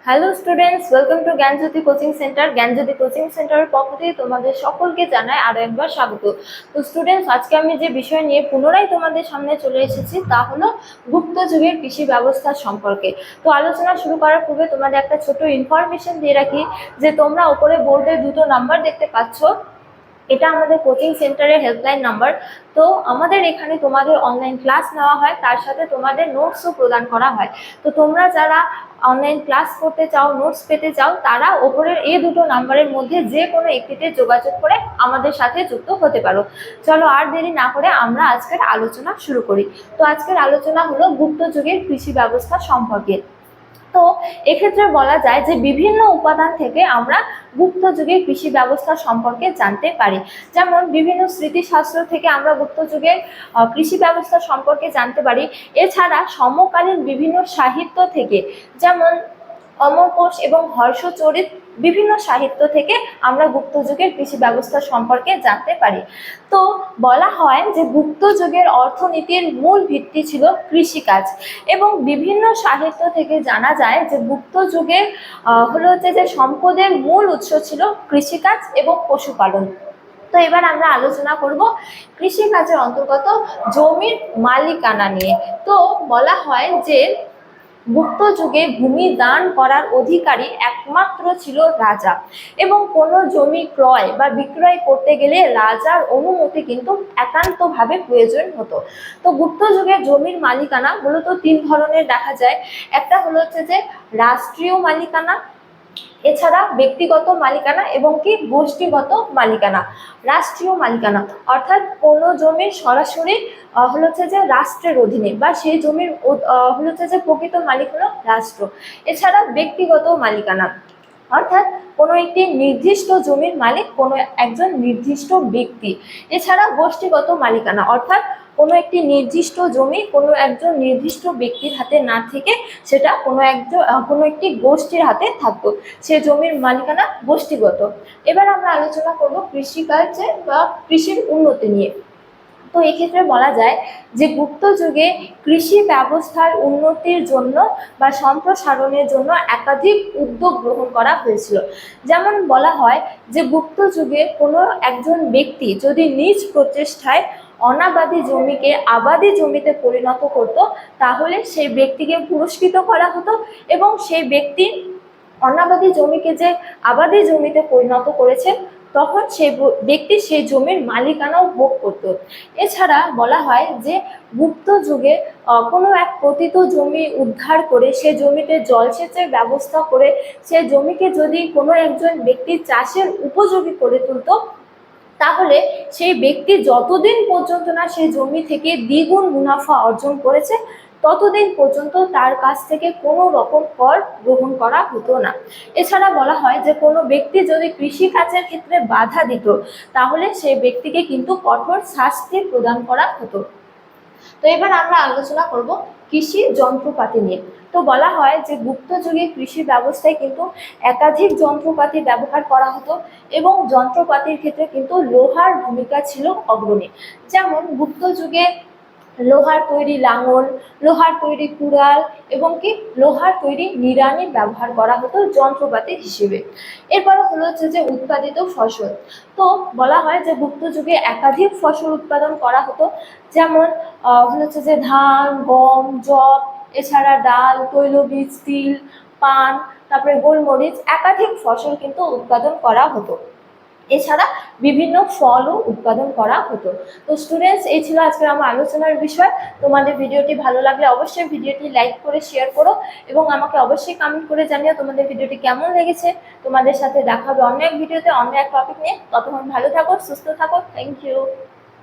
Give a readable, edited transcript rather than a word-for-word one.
Hello students, welcome to Gyanjyoti coaching centre. Gyanjyoti coaching সেন্টারের পক্ষ থেকে তোমাদের সকলকে জানাই আরো একবার স্বাগত। তো স্টুডেন্টস, আজকে আমি যে বিষয় নিয়ে পুনরায় তোমাদের সামনে চলে এসেছি তা হলো গুপ্ত যুগের কৃষি ব্যবস্থা সম্পর্কে। তো আলোচনা শুরু করার পূর্বে তোমাদের একটা ছোট ইনফরমেশন দিয়ে রাখি যে তোমরা উপরে বোর্ডে দুটো নাম্বার দেখতে পাচ্ছ, এটা আমাদের কোচিং সেন্টারের হেল্পলাইন নাম্বার। তো আমাদের এখানে তোমাদের অনলাইন ক্লাস নেওয়া হয়, তার সাথে তোমাদের নোটসও প্রদান করা হয়। তো তোমরা যারা অনলাইন ক্লাস করতে চাও, নোটস পেতে চাও, তারা ওপরের এই দুটো নাম্বারের মধ্যে যে কোনো একটিতে যোগাযোগ করে আমাদের সাথে যুক্ত হতে পারো। চলো আর দেরি না করে আমরা আজকের আলোচনা শুরু করি। তো আজকের আলোচনা হলো গুপ্ত যুগের কৃষি ব্যবস্থা সম্পর্কে। তো এক্ষেত্রে বলা যায় যে বিভিন্ন উপাদান থেকে আমরা গুপ্ত যুগের কৃষি ব্যবস্থা সম্পর্কে জানতে পারি। যেমন বিভিন্ন স্মৃতিশাস্ত্র থেকে আমরা গুপ্ত যুগের কৃষি ব্যবস্থা সম্পর্কে জানতে পারি। এছাড়া সমকালীন বিভিন্ন সাহিত্য থেকে, যেমন অমরকোষ এবং হর্ষচরিত, বিভিন্ন সাহিত্য থেকে আমরা গুপ্ত যুগের কৃষি ব্যবস্থা সম্পর্কে জানতে পারি। তো বলা হয় যে গুপ্ত যুগের অর্থনীতির মূল ভিত্তি ছিল কৃষিকাজ, এবং বিভিন্ন সাহিত্য থেকে জানা যায় যে গুপ্ত যুগের হলো যে সম্পদের মূল উৎস ছিল কৃষিকাজ এবং পশুপালন। তো এবার আমরা আলোচনা করব কৃষিকাজের অন্তর্গত জমির মালিকানা নিয়ে। তো বলা হয় যে গুপ্ত যুগে ভূমি দান করার অধিকারী একমাত্র ছিল রাজা, এবং কোনো জমি ক্রয় বা বিক্রয় করতে গেলে রাজার অনুমতি কিন্তু একান্তভাবে প্রয়োজন হতো। তো গুপ্ত যুগে জমির মালিকানা মূলত তিন ধরনের দেখা যায়। একটা হলো যে রাষ্ট্রীয় মালিকানা, এছাড়া ব্যক্তিগত মালিকানা এবং কি গোষ্ঠীগত মালিকানা। রাষ্ট্রীয় মালিকানা অর্থাৎ কোনো জমির সরাসরি হলো যে রাষ্ট্রের অধীনে, বা সেই জমির হলো যে প্রকৃত মালিক হলো রাষ্ট্র। এছাড়া ব্যক্তিগত মালিকানা অর্থাৎ কোনো একটি নির্দিষ্ট জমির মালিক কোনো একজন নির্দিষ্ট ব্যক্তি। এছাড়া গোষ্ঠীগত মালিকানা অর্থাৎ কোনো একটি নির্দিষ্ট জমি কোনো একজন নির্দিষ্ট ব্যক্তির হাতে না থেকে সেটা কোনো একটি গোষ্ঠীর হাতে থাকতো, সে জমির মালিকানা গোষ্ঠীগত। এবার আমরা আলোচনা করব কৃষিকাজে বা কৃষির উন্নতি নিয়ে। তো এক্ষেত্রে বলা যায় যে গুপ্ত যুগে কৃষি ব্যবস্থার উন্নতির জন্য বা সম্প্রসারণের জন্য একাধিক উদ্যোগ গ্রহণ করা হয়েছিল। যেমন বলা হয় যে গুপ্ত যুগে কোনো একজন ব্যক্তি যদি নিজ প্রচেষ্টায় অনাবাদি জমিকে আবাদি জমিতে পরিণত করত, তাহলে সেই ব্যক্তিকে পুরস্কৃত করা হতো, এবং সেই ব্যক্তি অনাবাদি জমিকে যে আবাদি জমিতে পরিণত করেছে তখন সেই ব্যক্তি সেই জমির মালিকানাও ভোগ করত। এছাড়া বলা হয় যে গুপ্ত যুগে কোনো এক পতিত জমি উদ্ধার করে সে জমিতে জলসেচের ব্যবস্থা করে সে জমিকে যদি কোনো একজন ব্যক্তি চাষের উপযোগী করে তুলত, তাহলে সেই ব্যক্তি যতদিন পর্যন্ত না সেই জমি থেকে দ্বিগুণ মুনাফা অর্জন করেছে ততদিন পর্যন্ত তার কাছ থেকে কোনো রকম কর গ্রহণ করা হতো না। এছাড়া বলা হয় যে কোনো ব্যক্তি যদি কৃষিকাজের ক্ষেত্রে বাধা দিত, তাহলে সেই ব্যক্তিকে কিন্তু কঠোর শাস্তি প্রদান করা হতো। তো এবার আমরা আলোচনা করব কৃষি যন্ত্রপাতি নিয়ে। তো বলা হয় যে গুপ্ত যুগে কৃষি ব্যবস্থায় কিন্তু একাধিক যন্ত্রপাতি ব্যবহার করা হতো, এবং যন্ত্রপাতির ক্ষেত্রে কিন্তু লোহার ভূমিকা ছিল অগ্রণী। যেমন গুপ্ত যুগে লোহার তৈরি লাঙল, লোহার তৈরি কুড়াল এবং কি লোহার তৈরি নিড়ানি ব্যবহার করা হতো যন্ত্রপাতি হিসেবে। এরপরে হলো যে উৎপাদিত ফসল। তো বলা হয় যে গুপ্ত যুগে একাধিক ফসল উৎপাদন করা হতো। যেমন হলো যে ধান, গম, যব, এছাড়া ডাল, তৈলবীজ, তিল, পান, তারপরে গোলমরিচ, একাধিক ফসল কিন্তু উৎপাদন করা হতো। এছাড়া বিভিন্ন ফলও উৎপাদন করা হতো। তো স্টুডেন্টস, এই ছিল আজকের আমার আলোচনার বিষয়। তোমাদের ভিডিওটি ভালো লাগলে অবশ্যই ভিডিওটি লাইক করে শেয়ার করো, এবং আমাকে অবশ্যই কমেন্ট করে জানিও তোমাদের ভিডিওটি কেমন লেগেছে। তোমাদের সাথে দেখা হবে অন্য এক ভিডিওতে অন্য এক টপিক নিয়ে। ততক্ষণ ভালো থাকো, সুস্থ থাকো। Thank you.